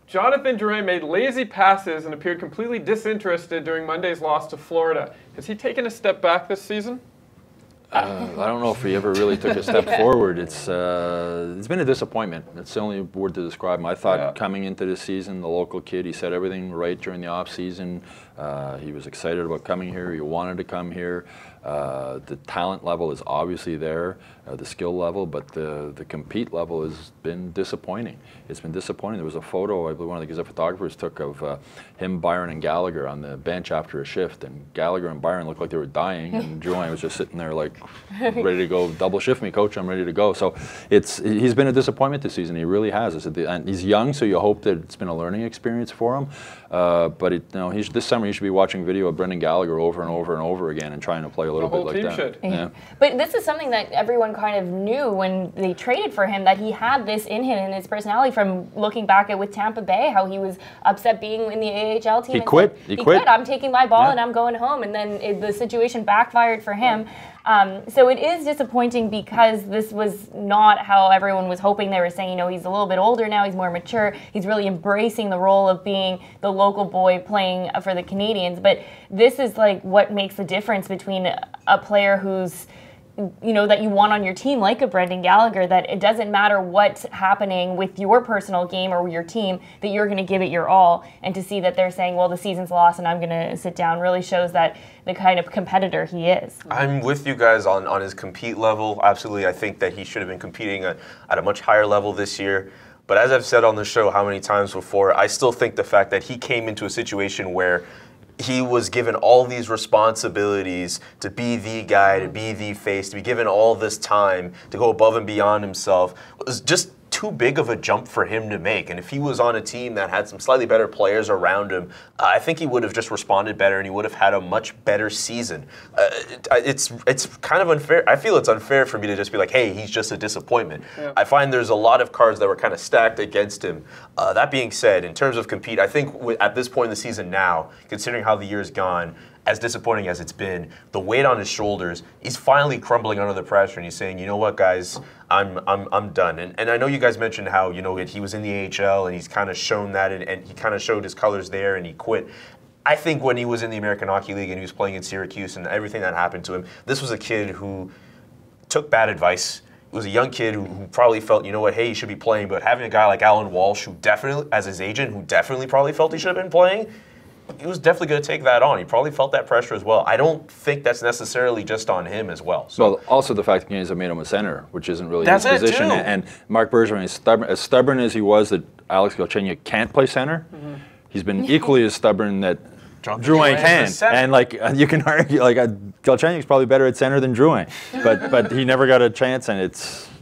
Jonathan Drouin made lazy passes and appeared completely disinterested during Monday's loss to Florida. Has he taken a step back this season? I don't know if he ever really took a step forward. It's been a disappointment. That's the only word to describe him. I thought coming into this season, the local kid, he said everything right during the off season. He was excited about coming here. He wanted to come here. The talent level is obviously there, the skill level, but the compete level has been disappointing. It's been disappointing. There was a photo, I believe one of the Gazette photographers took of him, Byron, and Gallagher on the bench after a shift, and Gallagher and Byron looked like they were dying, and Drouin was just sitting there like, ready to go, double shift me, coach, I'm ready to go. So he's been a disappointment this season. He really has. And he's young, so you hope that it's been a learning experience for him. But this summer he should be watching video of Brendan Gallagher over and over and over again and trying to play a little bit like that. The whole team should. Yeah. But this is something that everyone kind of knew when they traded for him, that he had this in him and his personality, from looking back at with Tampa Bay, how he was upset being in the AHL team. He quit. He quit. I'm taking my ball and I'm going home. And then the situation backfired for him. So it is disappointing because this was not how everyone was hoping. They were saying, he's a little bit older now, he's more mature, he's really embracing the role of being the local boy playing for the Canadians. But this is like what makes the difference between a player who's that you want on your team, like a Brendan Gallagher, that it doesn't matter what's happening with your personal game or your team, that you're going to give it your all. And to see that they're saying, well, the season's lost and I'm going to sit down, really shows that the kind of competitor he is. I'm with you guys on his compete level. Absolutely, I think that he should have been competing at a much higher level this year. But as I've said on the show how many times before, I still think the fact that he came into a situation where he was given all these responsibilities to be the guy, to be the face, to be given all this time to go above and beyond himself, was just too big of a jump for him to make. And if he was on a team that had some slightly better players around him, I think he would have just responded better and he would have had a much better season. It's kind of unfair. I feel it's unfair for me to just be like, hey, he's just a disappointment. Yeah. I find there's a lot of cards that were kind of stacked against him. That being said, in terms of compete, I think at this point in the season now, considering how the year's gone, as disappointing as it's been, the weight on his shoulders, he's finally crumbling under the pressure and he's saying, you know what, guys, I'm done. And I know you guys mentioned how, he was in the AHL and he's kind of shown that and he kind of showed his colors there and he quit. I think when he was in the American Hockey League and he was playing in Syracuse and everything that happened to him, this was a kid who took bad advice. It was a young kid who probably felt, you know what, hey, he should be playing. But having a guy like Alan Walsh, who definitely, as his agent, who definitely probably felt he should have been playing, he was definitely going to take that on. He probably felt that pressure as well. I don't think that's necessarily just on him as well. So, well, also the fact that Canadians have made him a center, which isn't really his position. And Mark Bergevin is as stubborn as he was that Alex Galchenyuk can't play center. Mm-hmm. He's been equally as stubborn that Drouin can. And you can argue Galchenyuk's probably better at center than Drouin, but he never got a chance, and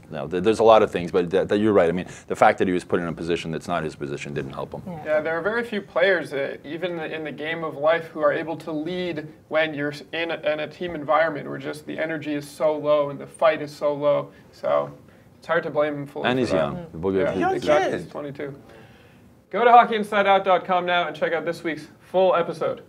there's a lot of things, but you're right. I mean, the fact that he was put in a position that's not his position didn't help him. Yeah, there are very few players, even in the game of life, who are able to lead when you're in a team environment where just the energy is so low and the fight is so low. So it's hard to blame him fully. And he's young. Exactly. He's 22. Go to hockeyinsideout.com now and check out this week's full episode.